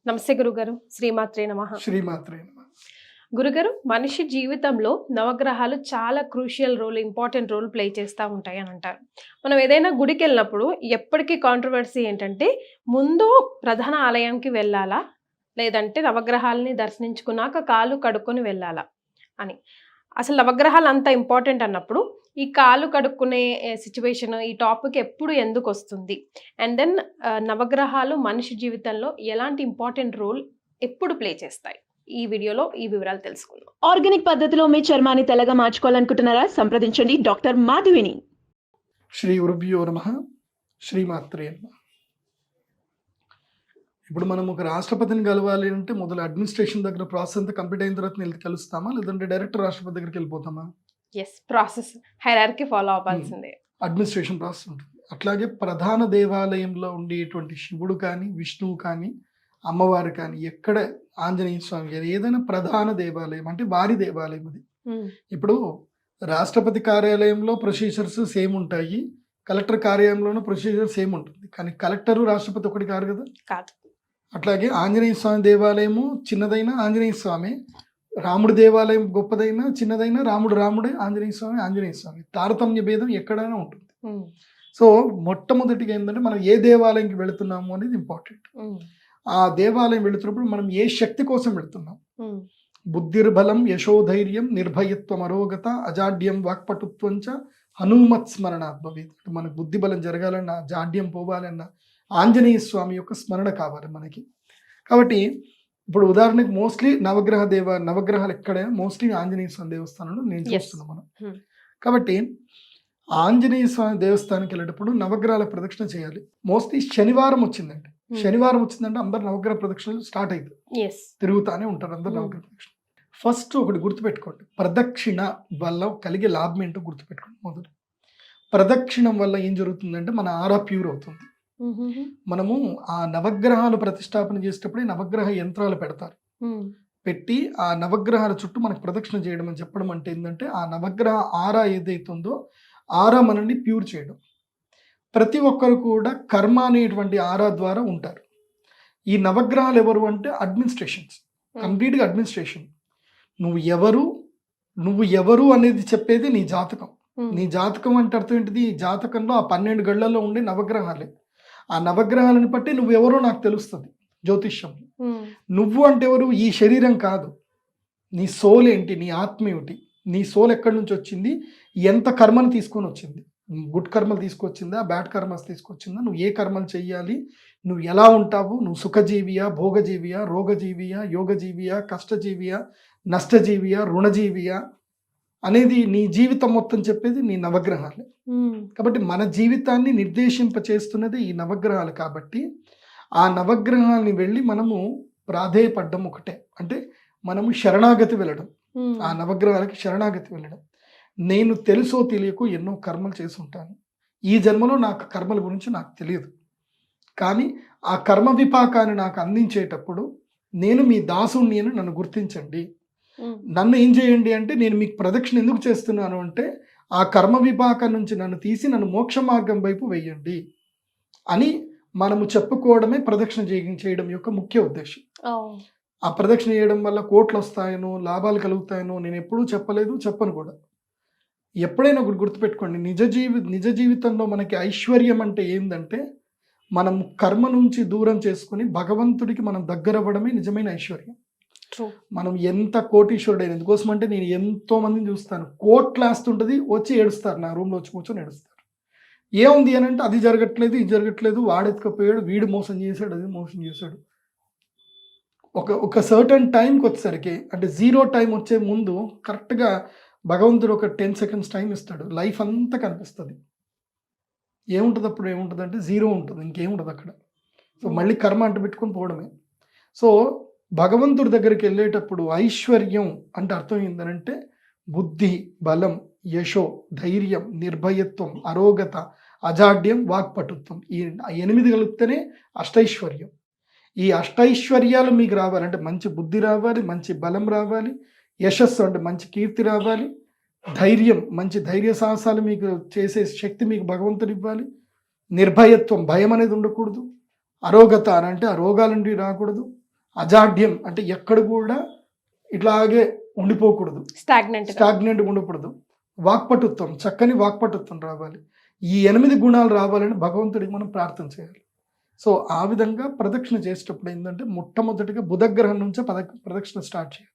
నమస్తే గురుగారు. శ్రీమాత్రే నమః. శ్రీమాత్రే నమః. గురుగారు, మనిషి జీవితంలో నవగ్రహాలు చాలా crucial role, important role play చేస్తూ ఉంటాయి అని అంటారు. మనం ఏదైనా గుడికి వెళ్ళినప్పుడు ఎప్పటికీ కాంట్రవర్సీ ఏంటంటే, ముందు ప్రధాన ఆలయంకి వెళ్ళాలా, లేదంటే నవగ్రహాలని దర్శించుకున్నాక కాలు కడుక్కొని వెళ్ళాలా అని. అసలు నవగ్రహాలు అంత ఇంపార్టెంట్ అన్నప్పుడు ఈ కాలు కడుక్కునే సిచ్యువేషన్, ఈ టాపిక్ ఎప్పుడు ఎందుకు వస్తుంది? అండ్ దెన్ నవగ్రహాలు మనిషి జీవితంలో ఎలాంటి ఇంపార్టెంట్ రోల్ ఎప్పుడు ప్లే చేస్తాయి? ఈ వీడియోలో ఈ వివరాలు తెలుసుకుందాం. ఆర్గానిక్ పద్ధతిలో మీ చర్మాన్ని తెల్లగా మార్చుకోవాలనుకుంటున్నారా? సంప్రదించండి డాక్టర్ మాధవిని. శ్రీ గురుభ్యో నమః. శ్రీమాత్రే నమః. ఇప్పుడు మనం ఒక రాష్ట్రపతిని కలవాలి అంటే మొదలు అడ్మినిస్ట్రేషన్ దగ్గర ప్రాసెస్ అంతా కంప్లీట్ అయిన తర్వాత వెళ్ళి కలుస్తామా, లేదంటే డైరెక్ట్ రాష్ట్రపతి దగ్గరికి వెళ్ళిపోతామా? ఎస్, ప్రాసెస్ హైరార్కీ ఫాలో అవ్వాల్సిందే. అడ్మినిస్ట్రేషన్ ప్రాసెస్ ఉంటుంది. అట్లాగే ప్రధాన దేవాలయంలో ఉండేటువంటి శివుడు కానీ, విష్ణువు కానీ, అమ్మవారు కానీ, ఎక్కడ ఆంజనేయ స్వామి గారు, ఏదైనా ప్రధాన దేవాలయం అంటే వారి దేవాలయం అది. ఇప్పుడు రాష్ట్రపతి కార్యాలయంలో ప్రొసీజర్స్ సేమ్ ఉంటాయి, కలెక్టర్ కార్యాలయంలోనూ ప్రొసీజర్ సేమ్ ఉంటుంది. కానీ కలెక్టరు రాష్ట్రపతి ఒకటి కాదు కదా. కాదు. అట్లాగే ఆంజనేయ స్వామి దేవాలయము చిన్నదైనా ఆంజనేయ స్వామి, రాముడి దేవాలయం గొప్పదైనా చిన్నదైనా రాముడే, ఆంజనేయ స్వామి. తారతమ్య భేదం ఎక్కడైనా ఉంటుంది. సో మొట్టమొదటిగా ఏంటంటే మనం ఏ దేవాలయంకి వెళుతున్నాము అనేది ఇంపార్టెంట్. ఆ దేవాలయం వెళుతున్నప్పుడు మనం ఏ శక్తి కోసం వెళుతున్నాం? బుద్ధిర్బలం యశోధైర్యం నిర్భయత్వం అరోగత అజాడ్యం వాక్పటుత్వంచ హనుమత్ స్మరణాత్ భవేత్. మనకు బుద్ధి బలం జరగాలన్నా, జాడ్యం పోవాలన్నా ఆంజనేయ స్వామి యొక్క స్మరణ కావాలి మనకి. కాబట్టి ఇప్పుడు ఉదాహరణకి మోస్ట్లీ నవగ్రహాలు ఎక్కడైనా మోస్ట్లీ ఆంజనేయ స్వామి దేవస్థానంలో నేను చూస్తున్నాం మనం. కాబట్టి ఆంజనేయ స్వామి దేవస్థానానికి వెళ్ళేటప్పుడు నవగ్రహాల ప్రదక్షిణ చేయాలి. మోస్ట్లీ శనివారం వచ్చిందంటే అందరు నవగ్రహ ప్రదక్షిణలు స్టార్ట్ అవుతుంది, తిరుగుతానే ఉంటారు అందరు నవగ్రహ ప్రదక్షిణ. ఫస్ట్ ఒకటి గుర్తుపెట్టుకోండి, ప్రదక్షిణ వల్ల కలిగే లాభం ఏంటో గుర్తుపెట్టుకోండి. మొదటి ప్రదక్షిణం వల్ల ఏం జరుగుతుందంటే మన ఆరా ప్యూర్ అవుతుంది. మనము ఆ నవగ్రహాలు ప్రతిష్టాపన చేసేటప్పుడే నవగ్రహ యంత్రాలు పెడతారు. పెట్టి ఆ నవగ్రహాల చుట్టూ మనకు ప్రదక్షిణ చేయడం అని చెప్పడం అంటే ఏంటంటే ఆ నవగ్రహ ఆరా ఏదైతుందో ఆరా మనల్ని ప్యూర్ చేయడం. ప్రతి ఒక్కరు కూడా కర్మ అనేటువంటి ఆరా ద్వారా ఉంటారు. ఈ నవగ్రహాలు ఎవరు అంటే అడ్మినిస్ట్రేషన్స్, కంప్లీట్గా అడ్మినిస్ట్రేషన్. నువ్వు ఎవరు అనేది చెప్పేది నీ జాతకం. నీ జాతకం అంటే అర్థం ఏంటిది? ఈ జాతకంలో ఆ 12 గళ్ళల్లో ఉండే నవగ్రహాలే. ఆ నవగ్రహాలను బట్టి నువ్వెవరో నాకు తెలుస్తుంది జ్యోతిష్యం. నువ్వు అంటే ఎవరు? ఈ శరీరం కాదు. నీ సోల్ ఏంటి? నీ ఆత్మ ఏమిటి? నీ సోల్ ఎక్కడి నుంచి వచ్చింది? ఎంత కర్మను తీసుకొని వచ్చింది? గుడ్ కర్మలు తీసుకొచ్చిందా, బ్యాడ్ కర్మలు తీసుకొచ్చిందా? నువ్వు ఏ కర్మలు చెయ్యాలి? నువ్వు ఎలా ఉంటావు? నువ్వు సుఖజీవియా, భోగజీవియా, రోగజీవియా, యోగజీవియా, కష్టజీవియా, నష్టజీవియా, రుణజీవియా అనేది నీ జీవితం మొత్తం చెప్పేది నీ నవగ్రహాలే. కాబట్టి మన జీవితాన్ని నిర్దేశింపచేస్తున్నది ఈ నవగ్రహాలు. కాబట్టి ఆ నవగ్రహాలని వెళ్ళి మనము ప్రాధేయపడ్డం ఒకటే, అంటే మనము శరణాగతి వెళ్ళడం, ఆ నవగ్రహాలకి శరణాగతి వెళ్ళడం. నేను తెలుసో తెలియకో ఎన్నో కర్మలు చేసి ఉంటాను. ఈ జన్మలో నాకు కర్మల గురించి నాకు తెలియదు, కానీ ఆ కర్మ విపాకాన్ని నాకు అందించేటప్పుడు నేను మీ దాసుని అని నన్ను గుర్తించండి. నన్ను ఏం చేయండి అంటే, నేను మీకు ప్రదక్షిణ ఎందుకు చేస్తున్నాను అంటే ఆ కర్మ విపాకం నుంచి నన్ను తీసి నన్ను మోక్ష మార్గం వైపు వెయ్యండి అని మనము చెప్పుకోవడమే ప్రదక్షిణ చేయడం యొక్క ముఖ్య ఉద్దేశం. ఆ ప్రదక్షిణ చేయడం వల్ల కోట్లు వస్తాయనో, లాభాలు కలుగుతాయనో నేను ఎప్పుడూ చెప్పలేదు, చెప్పను కూడా. ఎప్పుడైనా ఒకటి గుర్తుపెట్టుకోండి, నిజ జీవితంలో మనకి ఐశ్వర్యం అంటే ఏంటంటే మనం కర్మ నుంచి దూరం చేసుకుని భగవంతుడికి మనం దగ్గర అవ్వడమే నిజమైన ఐశ్వర్యం. మనం ఎంత కోటీశ్వరుడైన, ఎందుకోసం అంటే నేను ఎంతో మందిని చూస్తాను, కోట్లాస్తుంటుంది, వచ్చి ఏడుస్తారు, నా రూమ్లో వచ్చి కూర్చొని ఏడుస్తారు. ఏముంది అని అంటే అది జరగట్లేదు, ఇది జరగట్లేదు, వాడెత్తుకపోయాడు, వీడు మోసం చేశాడు, అది మోసం చేశాడు. ఒక సర్టన్ టైంకి వచ్చేసరికి, అంటే 0 టైం వచ్చే ముందు కరెక్ట్గా భగవంతుడు ఒక 10 సెకండ్స్ టైం ఇస్తాడు, లైఫ్ అంతా కనిపిస్తుంది. ఏముంటుంది అప్పుడు? ఏముంటుంది అంటే 0 ఉంటుంది, ఇంకేముంటుంది అక్కడ. సో మళ్ళీ కర్మ అంట పెట్టుకొని పోవడమే. సో భగవంతుడి దగ్గరికి వెళ్ళేటప్పుడు ఐశ్వర్యం అంటే అర్థం ఏంటంటే బుద్ధి, బలం, యశో, ధైర్యం, నిర్భయత్వం, అరోగత, అజాడ్యం, వాక్పటుత్వం. ఈ 8 కలిపితేనే అష్టైశ్వర్యం. ఈ అష్టైశ్వర్యాలు మీకు రావాలంటే మంచి బుద్ధి రావాలి, మంచి బలం రావాలి, యశస్సు అంటే మంచి కీర్తి రావాలి, ధైర్యం మంచి ధైర్య సాహసాలు మీకు చేసే శక్తి మీకు భగవంతుడు ఇవ్వాలి, నిర్భయత్వం భయం అనేది ఉండకూడదు, అరోగత అని అంటే ఆ రోగాలంటివి రాకూడదు, అజాడ్యం అంటే ఎక్కడ కూడా ఇట్లాగే ఉండిపోకూడదు, స్టాగ్నెంట్ ఉండకూడదు. వాక్పటుత్వం, చక్కని వాక్పటుత్వం రావాలి. ఈ 8 గుణాలు రావాలని భగవంతుడికి మనం ప్రార్థన చేయాలి. సో ఆ విధంగా ప్రదక్షిణ చేసేటప్పుడు ఏంటంటే మొట్టమొదటిగా బుధగ్రహం నుంచే ప్రదక్షిణ స్టార్ట్ చేయాలి.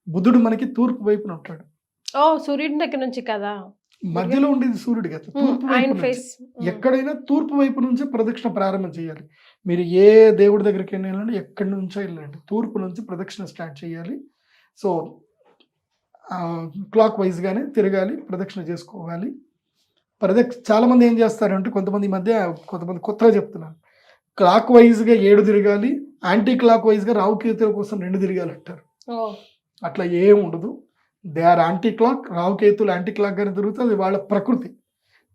బుధుడు మనకి తూర్పు వైపున ఉంటాడు. సూర్యుడి దగ్గర నుంచి కదా, మధ్యలో ఉండేది సూర్యుడు కదా, తూర్పు వైపు నుంచి. ఎక్కడైనా తూర్పు వైపు నుంచే ప్రదక్షిణ ప్రారంభం చేయాలి. మీరు ఏ దేవుడి దగ్గరికి వెళ్ళాలంటే ఎక్కడి నుంచో వెళ్ళండి, తూర్పు నుంచి ప్రదక్షిణ స్టార్ట్ చేయాలి. సో క్లాక్ వైజ్గానే తిరగాలి, ప్రదక్షిణ చేసుకోవాలి. చాలా మంది ఏం చేస్తారంటే కొంతమంది కొత్తగా చెప్తున్నారు, క్లాక్ వైజ్గా 7 తిరగాలి, యాంటీ క్లాక్ వైజ్గా రావుకేతుల కోసం 2 తిరగాలి అంటారు. అట్లా ఏం ఉండదు. దే ఆర్ యాంటీ క్లాక్, రావుకేతులు యాంటీ క్లాక్ గానే తిరుగుతుంది. అది వాళ్ళ ప్రకృతి.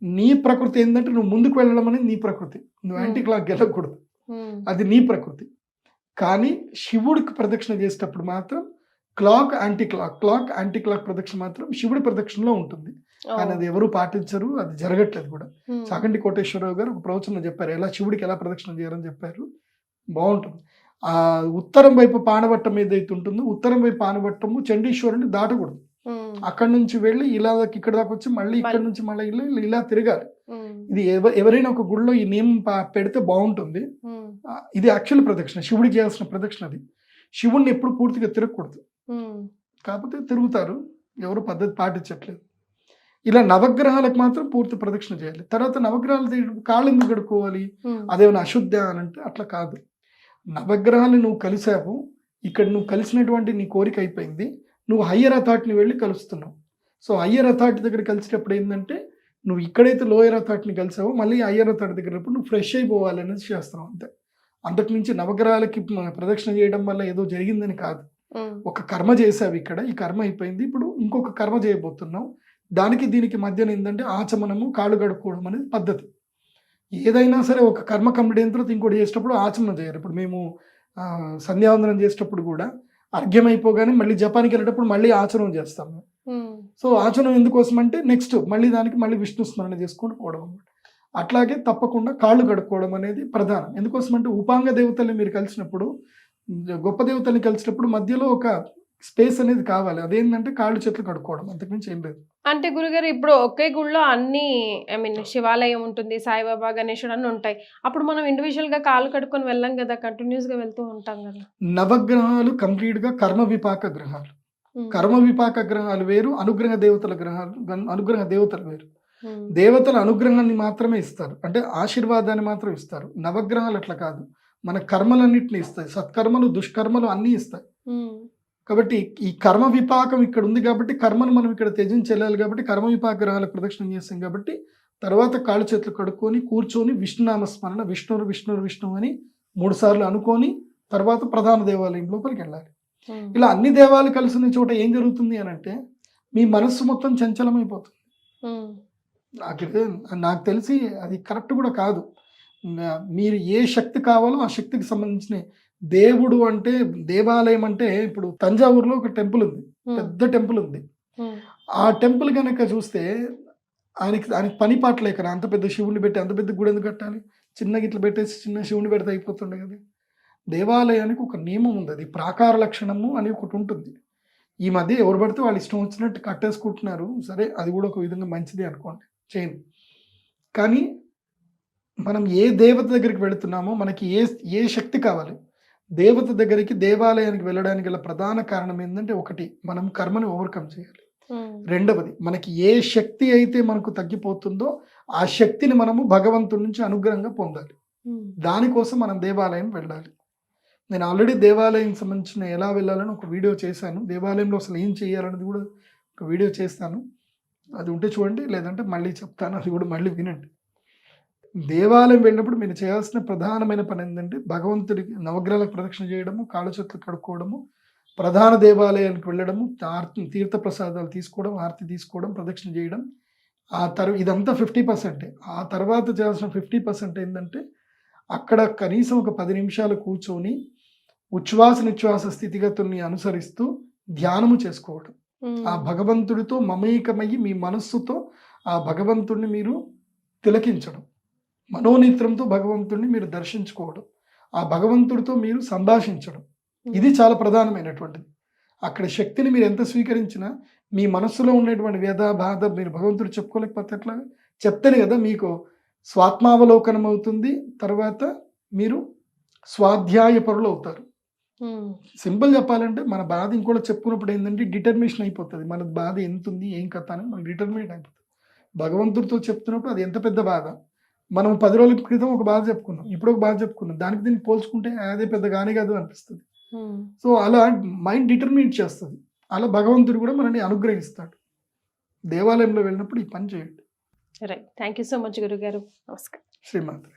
నీ ప్రకృతి ఏంటంటే నువ్వు ముందుకు వెళ్ళడం అనేది నీ ప్రకృతి, నువ్వు యాంటీ క్లాక్ వెళ్ళకూడదు, అది నీ ప్రకృతి. కానీ శివుడికి ప్రదక్షిణ చేసేటప్పుడు మాత్రం క్లాక్ యాంటీ క్లాక్ ప్రదక్షిణ మాత్రం శివుడి ప్రదక్షిణలో ఉంటుంది. కానీ అది ఎవరు పాటించరు, అది జరగట్లేదు కూడా. చాగంటి కోటేశ్వరరావు గారు ఒక ప్రవచనం చెప్పారు, ఎలా శివుడికి ఎలా ప్రదక్షిణ చేయాలని చెప్పారు. బాగుంటుంది. ఆ ఉత్తరం వైపు పానవట్టం ఏదైతే ఉంటుందో, ఉత్తరం వైపు పానవట్టము చండీశ్వరుని దాటకూడదు. అక్కడ నుంచి వెళ్ళి ఇలా ఇక్కడ దాకా వచ్చి మళ్ళీ ఇక్కడ నుంచి మళ్ళీ ఇలా తిరగాలి. ఇది ఎవరైనా ఒక గుడిలో ఈ నియమం పెడితే బాగుంటుంది. ఇది యాక్చువల్ ప్రదక్షిణ, శివుడికి చేయాల్సిన ప్రదక్షిణ. అది శివుడిని ఎప్పుడు పూర్తిగా తిరగకూడదు, కాకపోతే తిరుగుతారు, ఎవరు పద్ధతి పాటించట్లేదు. ఇలా నవగ్రహాలకు మాత్రం పూర్తి ప్రదక్షిణ చేయాలి. తర్వాత నవగ్రహాలు కాళ్ళు ఎందుకు కడుక్కోవాలి, అదేమైనా అశుద్ధ అని అంటే అట్లా కాదు. నవగ్రహాలు నువ్వు కలిసావు, ఇక్కడ నువ్వు కలిసినటువంటి నీ కోరిక అయిపోయింది, నువ్వు హయ్యర్ అథారిటీని వెళ్ళి కలుస్తున్నావు. సో హయ్యర్ అథారిటీ దగ్గర కలిసినప్పుడు ఏంటంటే నువ్వు ఇక్కడైతే లోయర్ అథారిటీని కలిసావో మళ్ళీ హయ్యర్ అథారిటీ దగ్గర నువ్వు ఫ్రెష్ అయిపోవాలి అనేది చేస్తున్నావు అంతే. అంతకు మించి నవగ్రహాలకి ప్రదక్షిణ చేయడం వల్ల ఏదో జరిగిందని కాదు. ఒక కర్మ చేసావు ఇక్కడ, ఈ కర్మ అయిపోయింది, ఇప్పుడు ఇంకొక కర్మ చేయబోతున్నావు. దానికి దీనికి మధ్యన ఏంటంటే ఆచమనము, కాళ్ళు కడుక్కోవడం అనేది పద్ధతి. ఏదైనా సరే ఒక కర్మ కంప్లీట్ అయిన తర్వాత ఇంకోటి చేసేటప్పుడు ఆచమనం చేయాలి. ఇప్పుడు మేము సంధ్యావందనం చేసేటప్పుడు కూడా అర్ఘ్యం అయిపోగానే మళ్ళీ జపానికి వెళ్ళేటప్పుడు మళ్ళీ ఆచమనం చేస్తాము. సో ఆచమనం ఎందుకోసం అంటే నెక్స్ట్ మళ్ళీ దానికి మళ్ళీ విష్ణు స్మరణ చేసుకుంటూ పోవడం అనమాట. అట్లాగే తప్పకుండా కాళ్ళు కడుక్కోవడం అనేది ప్రధానం. ఎందుకోసం అంటే ఉపాంగ దేవతల్ని మీరు కలిసినప్పుడు, గొప్ప దేవతల్ని కలిసినప్పుడు మధ్యలో ఒక స్పేస్ అనేది కావాలి. అదేంటంటే కాళ్ళు చేతులు కడుక్కోవడం, అంతకుమించి ఏం లేదు. అంటే గురుగారు ఇప్పుడు ఒకే గుడిలో అన్ని శివాలయం ఉంటుంది, సాయిబాబా, గణేశుడు అన్ని ఉంటాయి. అప్పుడు మనం ఇండివిజువల్ గా కాళ్ళు కడుక్కొని వెళ్ళాం కదా, కంటిన్యూస్ గా వెళ్తూ ఉంటాం కదా. నవగ్రహాలు కంప్లీట్ గా కర్మ విపాక గ్రహాలు. కర్మ విపాక గ్రహాలు వేరు, అనుగ్రహ దేవతల గ్రహాలు, అనుగ్రహ దేవతలు వేరు. దేవతల అనుగ్రహాన్ని మాత్రమే ఇస్తారు, అంటే ఆశీర్వాదాన్ని మాత్రం ఇస్తారు. నవగ్రహాలు అట్లా కాదు, మన కర్మలన్నింటినీ ఇస్తాయి, సత్కర్మలు దుష్కర్మలు అన్నీ ఇస్తాయి. కాబట్టి ఈ కర్మ విపాకం ఇక్కడ ఉంది కాబట్టి కర్మను మనం ఇక్కడ త్యజించి వెళ్ళాలి. కాబట్టి కర్మ విపాక గ్రహాలకు ప్రదక్షిణం చేస్తాం. కాబట్టి తర్వాత కాళ్ళు చేతులు కడుక్కొని కూర్చొని విష్ణునామస్మరణ, విష్ణు అని 3 సార్లు అనుకొని తర్వాత ప్రధాన దేవాలయం లోపలికి వెళ్ళాలి. ఇలా అన్ని దేవాలయాలు కలిసిన చోట ఏం జరుగుతుంది అని అంటే మీ మనస్సు మొత్తం చంచలమైపోతుంది. నాకు తెలిసి అది కరెక్ట్ కూడా కాదు. మీరు ఏ శక్తి కావాలో ఆ శక్తికి సంబంధించిన దేవుడు అంటే, దేవాలయం అంటే ఇప్పుడు తంజావూరులో ఒక టెంపుల్ ఉంది, పెద్ద టెంపుల్ ఉంది. ఆ టెంపుల్ కనుక చూస్తే ఆయనకి పని పాట లేక అంత పెద్ద శివుని పెట్టి అంత పెద్ద గుడి ఎందుకు కట్టాలి? చిన్న గిట్లు పెట్టేసి చిన్న శివుని పెడితే అయిపోతుండే కదా. దేవాలయానికి ఒక నియమం ఉంది, అది ప్రాకార లక్షణము అని ఒకటి ఉంటుంది. ఈ మధ్య ఎవరు పడితే వాళ్ళు ఇష్టం వచ్చినట్టు కట్టేసుకుంటున్నారు. సరే, అది కూడా ఒక విధంగా మంచిది అనుకోండి, చేయండి. కానీ మనం ఏ దేవత దగ్గరికి వెళుతున్నామో మనకి ఏ శక్తి కావాలి, దేవత దగ్గరికి దేవాలయానికి వెళ్ళడానికి గల ప్రధాన కారణం ఏంటంటే, ఒకటి మనం కర్మని ఓవర్కమ్ చేయాలి. రెండవది మనకి ఏ శక్తి అయితే మనకు తగ్గిపోతుందో ఆ శక్తిని మనము భగవంతుడి నుంచి అనుగ్రహంగా పొందాలి. దానికోసం మనం దేవాలయం వెళ్ళాలి. నేను ఆల్రెడీ దేవాలయం సంబంధించిన ఎలా వెళ్ళాలని ఒక వీడియో చేశాను. దేవాలయంలో అసలు ఏం చేయాలనేది కూడా ఒక వీడియో చేస్తాను, అది ఉంటే చూడండి, లేదంటే మళ్ళీ చెప్తాను, అది కూడా మళ్ళీ వినండి. దేవాలయం వెళ్ళినప్పుడు మీరు చేయాల్సిన ప్రధానమైన పని ఏంటంటే భగవంతుడికి నవగ్రహాలకు ప్రదక్షిణ చేయడము, కాళ్ళ చేతులు కడుక్కోవడము, ప్రధాన దేవాలయానికి వెళ్ళడము, తీర్థ ప్రసాదాలు తీసుకోవడం, ఆరతి తీసుకోవడం, ప్రదక్షిణ చేయడం. ఇదంతా 50%. ఆ తర్వాత చేయాల్సిన 50% ఏంటంటే అక్కడ కనీసం ఒక 10 నిమిషాలు కూర్చొని ఉచ్ఛ్వాస నిశ్వాస స్థితిగతుల్ని అనుసరిస్తూ ధ్యానము చేసుకోవడం. ఆ భగవంతుడితో మమేకమయ్యి మీ మనస్సుతో ఆ భగవంతుడిని మీరు తిలకించడం, మనోనేత్రంతో భగవంతుడిని మీరు దర్శించుకోవడం, ఆ భగవంతుడితో మీరు సంభాషించడం. ఇది చాలా ప్రధానమైనటువంటిది. అక్కడ శక్తిని మీరు ఎంత స్వీకరించినా మీ మనస్సులో ఉన్నటువంటి వ్యధ బాధ మీరు భగవంతుడు చెప్పుకోలేకపోతే ఎట్లా? చెప్తేనే కదా మీకు స్వాత్మావలోకనం అవుతుంది. తర్వాత మీరు స్వాధ్యాయ పరులు అవుతారు. సింపుల్ చెప్పాలంటే మన బాధ ఇంకోటి చెప్పుకున్నప్పుడు ఏంటంటే డిటర్మినేషన్ అయిపోతుంది. మన బాధ ఎంత ఉంది ఏం కథ అని మనకు డిటర్మినేట్ అయిపోతుంది. భగవంతుడితో చెప్తున్నప్పుడు అది ఎంత పెద్ద బాధ. మనం 10 రోజుల క్రితం ఒక బాధ చెప్పుకున్నాం, ఇప్పుడు ఒక బాధ చెప్పుకున్నాం, దానికి దీన్ని పోల్చుకుంటే అదే పెద్ద గానే కాదు అనిపిస్తుంది. సో అలా మైండ్ డిటర్మినేట్ చేస్తుంది. అలా భగవంతుడు కూడా మనల్ని అనుగ్రహిస్తాడు. దేవాలయంలో వెళ్ళినప్పుడు ఈ పని చేయండి. Right. Thank you so much గురుగారు. నమస్కారం. శ్రీమాత్రే.